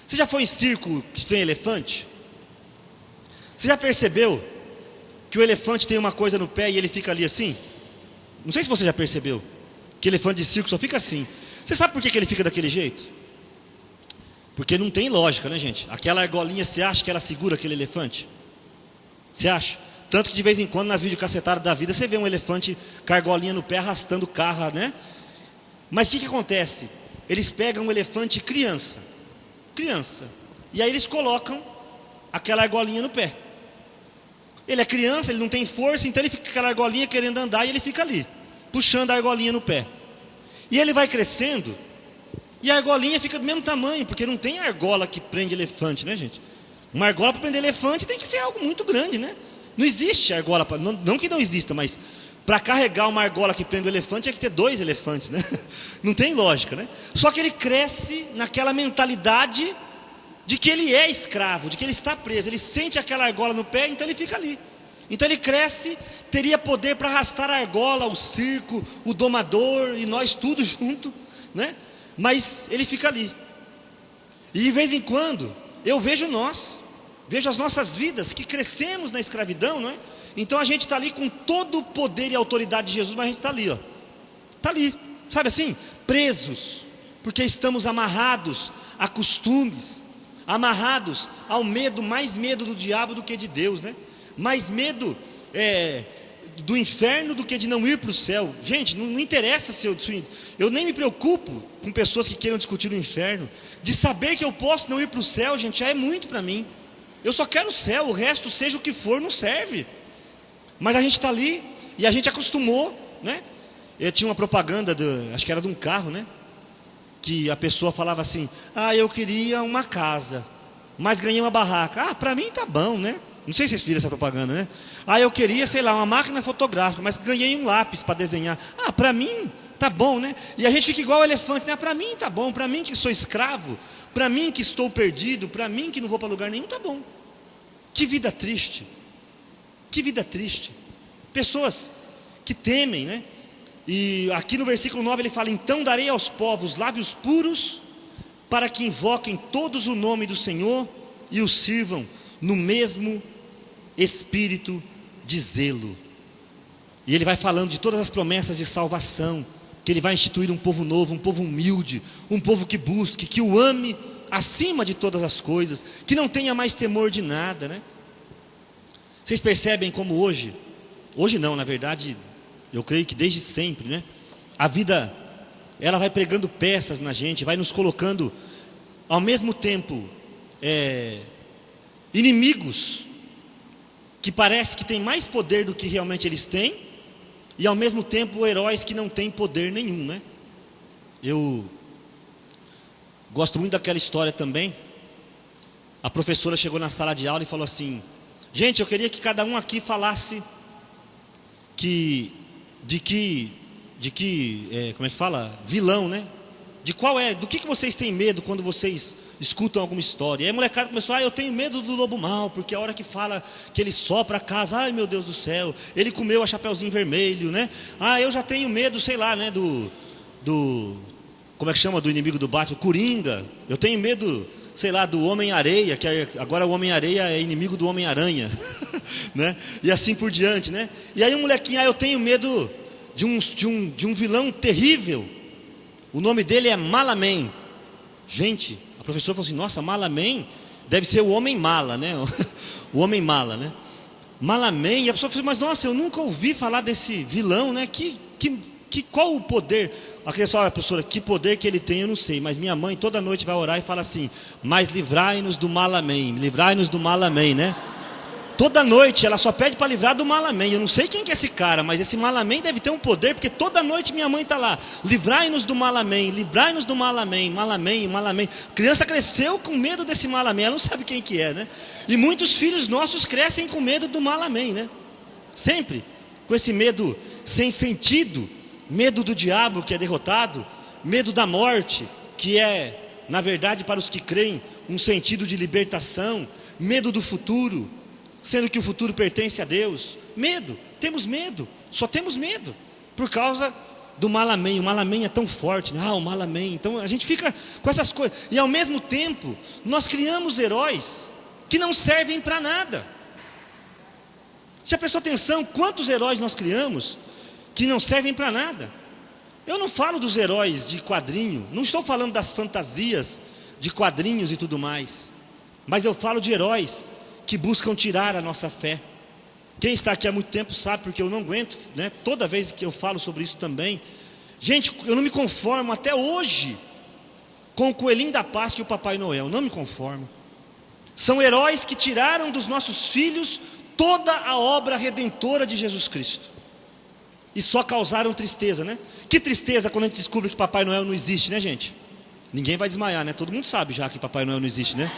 Você já foi em circo que tem elefante? Você já percebeu que o elefante tem uma coisa no pé e ele fica ali assim? Não sei se você já percebeu que elefante de circo só fica assim. Você sabe por que ele fica daquele jeito? Porque não tem lógica, né, gente? Aquela argolinha, você acha que ela segura aquele elefante? Você acha? Tanto que de vez em quando nas videocassetadas da vida você vê um elefante com a argolinha no pé arrastando o carro, né? Mas o que acontece? Eles pegam um elefante criança, e aí eles colocam aquela argolinha no pé. Ele é criança, ele não tem força, então ele fica com aquela argolinha querendo andar e ele fica ali, puxando a argolinha no pé. E ele vai crescendo, e a argolinha fica do mesmo tamanho, porque não tem argola que prende elefante, né, gente? Uma argola para prender elefante tem que ser algo muito grande, né? Não existe argola, não que não exista, mas para carregar uma argola que prende o elefante tinha que ter 2 elefantes, né? Não tem lógica, né? Só que ele cresce naquela mentalidade de que ele é escravo, de que ele está preso. Ele sente aquela argola no pé, então ele fica ali. Então ele cresce, teria poder para arrastar a argola, o circo, o domador e nós tudo junto, né? Mas ele fica ali. E de vez em quando eu vejo as nossas vidas que crescemos na escravidão, não é? Então a gente está ali com todo o poder e autoridade de Jesus, mas a gente está ali, ó. Está ali, sabe assim? Presos, porque estamos amarrados a costumes, amarrados ao medo, mais medo do diabo do que de Deus, né? Mais medo do inferno do que de não ir para o céu. Gente, não interessa se eu nem me preocupo com pessoas que queiram discutir o inferno. De saber que eu posso não ir para o céu, gente, já é muito para mim. Eu só quero o céu, o resto, seja o que for, não serve. Mas a gente está ali e a gente acostumou, né? Eu tinha uma propaganda, acho que era de um carro, né? Que a pessoa falava assim: eu queria uma casa, mas ganhei uma barraca. Para mim tá bom, né? Não sei se vocês viram essa propaganda, né? Eu queria, sei lá, uma máquina fotográfica, mas ganhei um lápis para desenhar. Para mim tá bom, né? E a gente fica igual o elefante, né? Para mim tá bom, para mim que sou escravo, para mim que estou perdido, para mim que não vou para lugar nenhum, tá bom. Que vida triste. Que vida triste. Pessoas que temem, né? E aqui no versículo 9 ele fala: então darei aos povos lábios puros, para que invoquem todos o nome do Senhor e o sirvam no mesmo espírito de zelo. E ele vai falando de todas as promessas de salvação, que ele vai instituir um povo novo, um povo humilde, um povo que busque, que o ame acima de todas as coisas, que não tenha mais temor de nada, né? Vocês percebem como hoje não, na verdade, eu creio que desde sempre, né? A vida, ela vai pregando peças na gente, vai nos colocando, ao mesmo tempo, inimigos, que parece que têm mais poder do que realmente eles têm, e ao mesmo tempo heróis que não têm poder nenhum, né? Eu gosto muito daquela história também. A professora chegou na sala de aula e falou assim: gente, eu queria que cada um aqui falasse como é que fala? Vilão, né? Do que vocês têm medo quando vocês escutam alguma história? E aí a molecada começou: eu tenho medo do lobo mau, porque a hora que fala que ele sopra a casa, ai meu Deus do céu, ele comeu a Chapeuzinho Vermelho, né? Eu já tenho medo, sei lá, né, como é que chama, do inimigo do Batman, Coringa. Eu tenho medo, sei lá, do Homem-Areia, que agora o Homem-Areia é inimigo do Homem-Aranha, né? E assim por diante, né? E aí um molequinho: eu tenho medo de um vilão terrível, o nome dele é Malamém. Gente, a professora falou assim: nossa, Malamém deve ser o homem mala, né? O homem mala, né? Malamém. E a pessoa falou: mas nossa, eu nunca ouvi falar desse vilão, né? Qual o poder? A professora, que poder que ele tem eu não sei, mas minha mãe toda noite vai orar e fala assim: mas livrai-nos do Malamém, livrai-nos do Malamém, né? Toda noite ela só pede para livrar do Malamém. Eu não sei quem que é esse cara, mas esse Malamém deve ter um poder, porque toda noite minha mãe está lá: livrai-nos do Malamém, livrai-nos do Malamém, Malamém, Malamém. A criança cresceu com medo desse Malamém, ela não sabe quem que é, né? E muitos filhos nossos crescem com medo do Malamém, né? Sempre com esse medo sem sentido, medo do diabo que é derrotado, medo da morte, que é, na verdade, para os que creem, um sentido de libertação, medo do futuro, sendo que o futuro pertence a Deus. Medo, temos medo, só temos medo por causa do Malamém. O Malamém é tão forte, né? O Malamém. Então a gente fica com essas coisas. E ao mesmo tempo, nós criamos heróis que não servem para nada. Já prestou atenção quantos heróis nós criamos que não servem para nada? Eu não falo dos heróis de quadrinho, não estou falando das fantasias de quadrinhos e tudo mais, mas eu falo de heróis que buscam tirar a nossa fé. Quem está aqui há muito tempo sabe, porque eu não aguento, né? Toda vez que eu falo sobre isso também. Gente, eu não me conformo até hoje com o coelhinho da Páscoa e o Papai Noel, não me conformo. São heróis que tiraram dos nossos filhos toda a obra redentora de Jesus Cristo, e só causaram tristeza, né? Que tristeza quando a gente descobre que Papai Noel não existe, né, gente? Ninguém vai desmaiar, né? Todo mundo sabe já que Papai Noel não existe, né?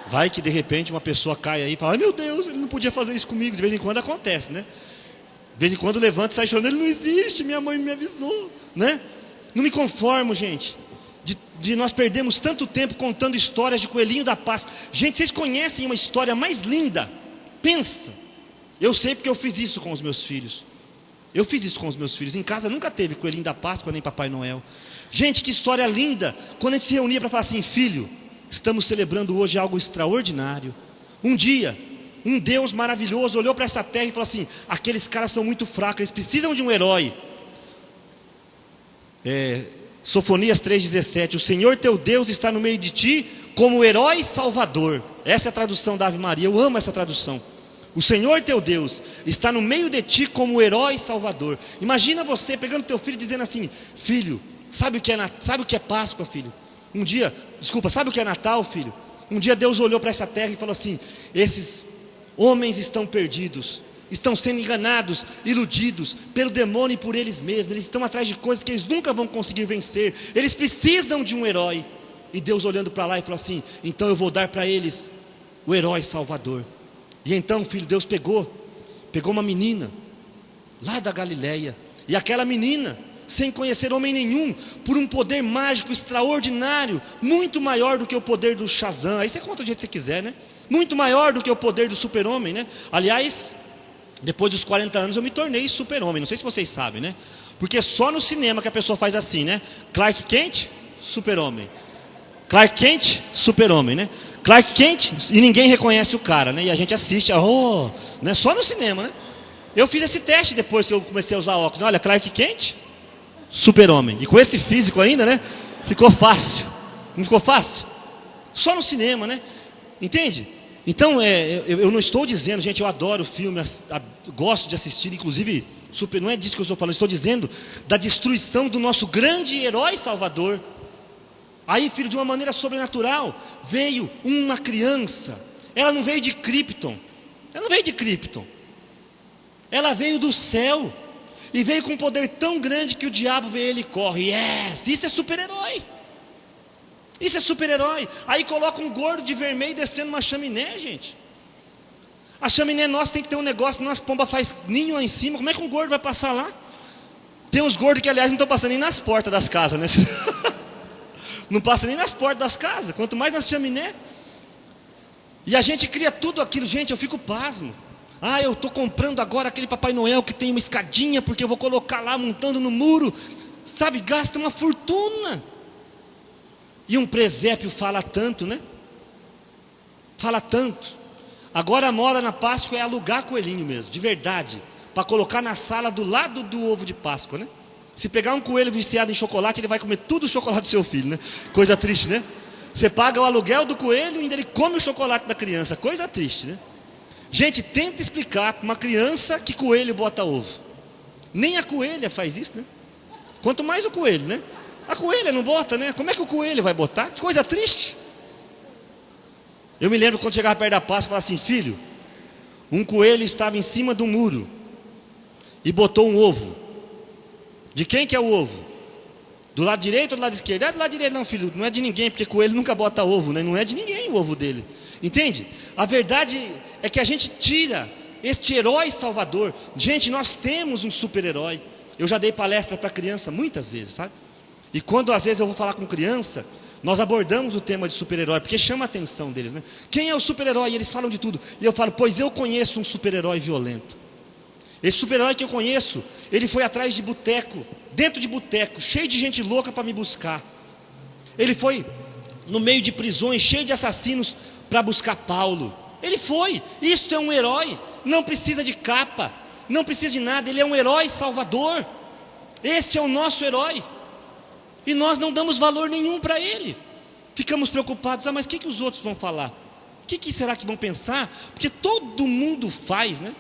Vai que de repente uma pessoa cai aí e fala: ai meu Deus, ele não podia fazer isso comigo. De vez em quando acontece, né? De vez em quando levanta e sai chorando: ele não existe, minha mãe me avisou, né? Não me conformo, gente, de nós perdemos tanto tempo contando histórias de coelhinho da Páscoa. Gente, vocês conhecem uma história mais linda? Pensa. Eu sei porque eu fiz isso com os meus filhos. Eu fiz isso com os meus filhos. Em casa nunca teve coelhinho da Páscoa nem Papai Noel. Gente, que história linda. Quando a gente se reunia para falar assim: filho, estamos celebrando hoje algo extraordinário. Um dia, um Deus maravilhoso olhou para essa terra e falou assim: aqueles caras são muito fracos, eles precisam de um herói. Sofonias 3,17: o Senhor teu Deus está no meio de ti como herói salvador. Essa é a tradução da Ave Maria. Eu amo essa tradução. O Senhor teu Deus está no meio de ti como herói salvador. Imagina você pegando teu filho e dizendo assim: filho, sabe o que é Páscoa, filho? Sabe o que é Natal, filho? Um dia Deus olhou para essa terra e falou assim: esses homens estão perdidos, estão sendo enganados, iludidos pelo demônio e por eles mesmos. Eles estão atrás de coisas que eles nunca vão conseguir vencer. Eles precisam de um herói. E Deus olhando para lá e falou assim: então eu vou dar para eles o herói salvador. E então, filho, Deus pegou uma menina lá da Galileia, e aquela menina, sem conhecer homem nenhum, por um poder mágico extraordinário, muito maior do que o poder do Shazam. Aí você conta do jeito que você quiser, né? Muito maior do que o poder do super-homem, né? Aliás, depois dos 40 anos eu me tornei super-homem. Não sei se vocês sabem, né? Porque só no cinema que a pessoa faz assim, né? Clark Kent, super-homem. Clark Kent, super-homem, né? Clark Kent, e ninguém reconhece o cara, né? E a gente assiste, né? Só no cinema, né? Eu fiz esse teste depois que eu comecei a usar óculos. Olha, Clark Kent, super-homem. E com esse físico ainda, né? Ficou fácil. Não ficou fácil? Só no cinema, né? Entende? Então, eu não estou dizendo, gente, eu adoro filme, gosto de assistir, inclusive, não é disso que eu estou falando, estou dizendo da destruição do nosso grande herói salvador. Aí, filho, de uma maneira sobrenatural, veio uma criança. Ela não veio de Krypton. Ela veio do céu. E veio com um poder tão grande que o diabo vê ele e corre. Isso é super-herói. Isso é super-herói. Aí coloca um gordo de vermelho descendo uma chaminé, gente. A chaminé nossa tem que ter um negócio, nossa pomba faz ninho lá em cima. Como é que um gordo vai passar lá? Tem uns gordos que, aliás, não estão passando nem nas portas das casas, né? Não passa nem nas portas das casas, quanto mais nas chaminé. E a gente cria tudo aquilo. Gente, eu fico pasmo. Eu estou comprando agora aquele Papai Noel que tem uma escadinha, porque eu vou colocar lá montando no muro. Sabe, gasta uma fortuna. E um presépio fala tanto, né? Fala tanto. Agora a moda na Páscoa é alugar coelhinho mesmo, de verdade, para colocar na sala do lado do ovo de Páscoa, né? Se pegar um coelho viciado em chocolate, ele vai comer tudo o chocolate do seu filho, né? Coisa triste, né? Você paga o aluguel do coelho e ainda ele come o chocolate da criança. Coisa triste, né? Gente, tenta explicar para uma criança que coelho bota ovo. Nem a coelha faz isso, né? Quanto mais o coelho, né? A coelha não bota, né? Como é que o coelho vai botar? Que coisa triste. Eu me lembro quando chegava perto da Páscoa, eu falava assim: filho, um coelho estava em cima do muro e botou um ovo. De quem que é o ovo? Do lado direito ou do lado esquerdo? Do lado direito. Não, filho, não é de ninguém, porque coelho nunca bota ovo, né? Não é de ninguém o ovo dele. Entende? A verdade é que a gente tira este herói salvador. Gente, nós temos um super-herói. Eu já dei palestra para criança muitas vezes, sabe? E quando às vezes eu vou falar com criança, nós abordamos o tema de super-herói, porque chama a atenção deles, né? Quem é o super-herói? E eles falam de tudo. E eu falo: pois eu conheço um super-herói violento. Esse super-herói que eu conheço, ele foi atrás de boteco, dentro de boteco, cheio de gente louca para me buscar. Ele foi no meio de prisões, cheio de assassinos, para buscar Paulo. Ele foi. Isto é um herói. Não precisa de capa, não precisa de nada. Ele é um herói salvador. Este é o nosso herói. E nós não damos valor nenhum para ele. Ficamos preocupados, mas o que os outros vão falar? O que será que vão pensar? Porque todo mundo faz, né?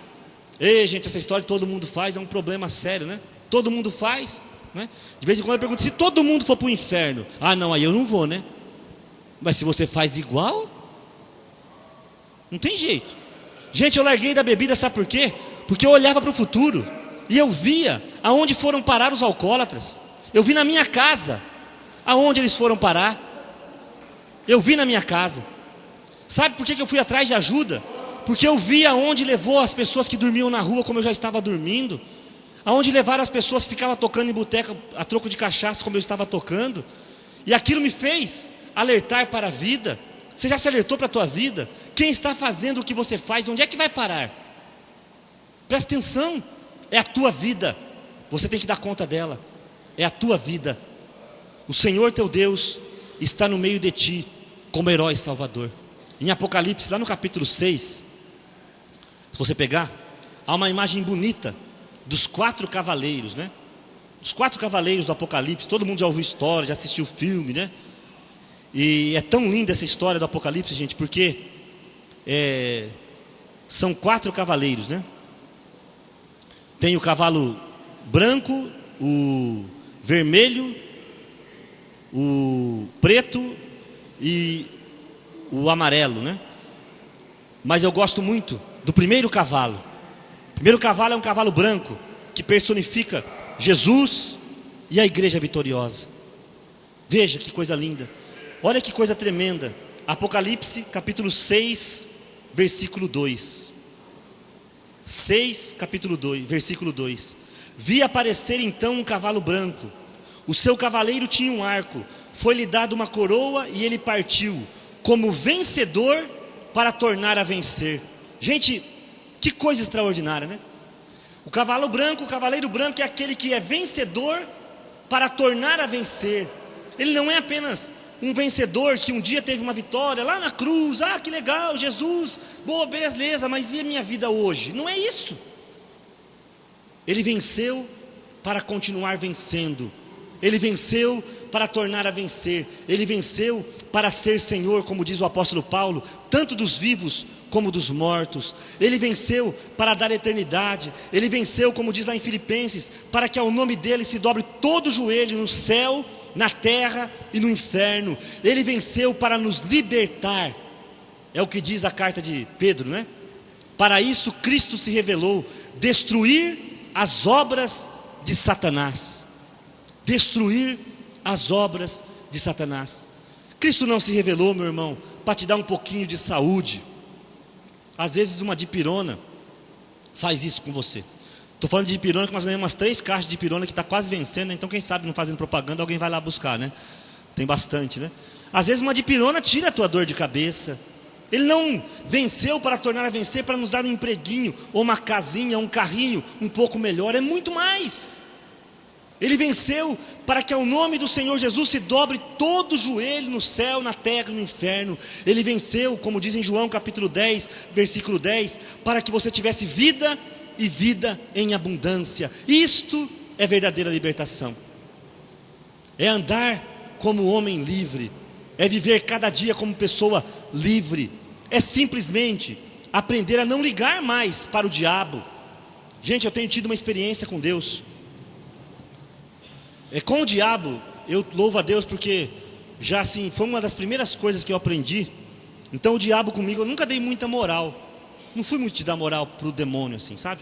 Ei, gente, essa história de todo mundo faz é um problema sério, né? Todo mundo faz, né? De vez em quando eu pergunto, se todo mundo for para o inferno, não, aí eu não vou, né? Mas se você faz igual, não tem jeito. Gente, eu larguei da bebida, sabe por quê? Porque eu olhava para o futuro e eu via aonde foram parar os alcoólatras. Eu vi na minha casa aonde eles foram parar. Eu vi na minha casa. Sabe por que eu fui atrás de ajuda? Porque eu vi aonde levou as pessoas que dormiam na rua, como eu já estava dormindo. Aonde levaram as pessoas que ficavam tocando em boteca a troco de cachaça, como eu estava tocando. E aquilo me fez alertar para a vida. Você já se alertou para a tua vida? Quem está fazendo o que você faz, onde é que vai parar? Presta atenção, é a tua vida. Você tem que dar conta dela. É a tua vida. O Senhor teu Deus está no meio de ti, como herói salvador. Em Apocalipse, lá no capítulo 6, se você pegar, há uma imagem bonita dos 4 cavaleiros, né? Os 4 cavaleiros do Apocalipse. Todo mundo já ouviu história, já assistiu o filme, né? E é tão linda essa história do Apocalipse, gente, porque são 4 cavaleiros, né? Tem o cavalo branco, o vermelho, o preto e o amarelo, né? Mas eu gosto muito do primeiro cavalo. O primeiro cavalo é um cavalo branco, que personifica Jesus e a igreja vitoriosa. Veja que coisa linda. Olha que coisa tremenda. Apocalipse capítulo 6, versículo 2. 6, capítulo 2, versículo 2. Vi aparecer então um cavalo branco. O seu cavaleiro tinha um arco. Foi-lhe dado uma coroa e ele partiu como vencedor para tornar a vencer. Gente, que coisa extraordinária, né? O cavaleiro branco é aquele que é vencedor para tornar a vencer. Ele não é apenas um vencedor que um dia teve uma vitória lá na cruz. Que legal, Jesus, boa, beleza, mas e a minha vida hoje? Não é isso. Ele venceu para continuar vencendo. Ele venceu para tornar a vencer. Ele venceu para ser Senhor, como diz o apóstolo Paulo, tanto dos vivos como dos mortos. Ele venceu para dar eternidade. Ele venceu, como diz lá em Filipenses, para que ao nome dele se dobre todo o joelho no céu, na terra e no inferno. Ele venceu para nos libertar. É o que diz a carta de Pedro, né? Para isso Cristo se revelou, destruir as obras de Satanás. Destruir as obras de Satanás. Cristo não se revelou, meu irmão, para te dar um pouquinho de saúde. Às vezes uma dipirona faz isso com você. Estou falando de dipirona, que nós ganhamos umas 3 caixas de dipirona que está quase vencendo, né? Então quem sabe não fazendo propaganda, alguém vai lá buscar, né? Tem bastante, né? Às vezes uma dipirona tira a tua dor de cabeça. Ele não venceu para tornar a vencer, para nos dar um empreguinho, ou uma casinha, um carrinho um pouco melhor. É muito mais. Ele venceu para que ao nome do Senhor Jesus se dobre todo o joelho no céu, na terra e no inferno. Ele venceu, como diz em João capítulo 10, versículo 10, para que você tivesse vida e vida em abundância. Isto é verdadeira libertação. É andar como homem livre. É viver cada dia como pessoa livre. É simplesmente aprender a não ligar mais para o diabo. Gente, eu tenho tido uma experiência com Deus. Com o diabo, eu louvo a Deus porque já assim, foi uma das primeiras coisas que eu aprendi. Então o diabo comigo, eu nunca dei muita moral. Não fui muito te dar moral para o demônio assim, sabe?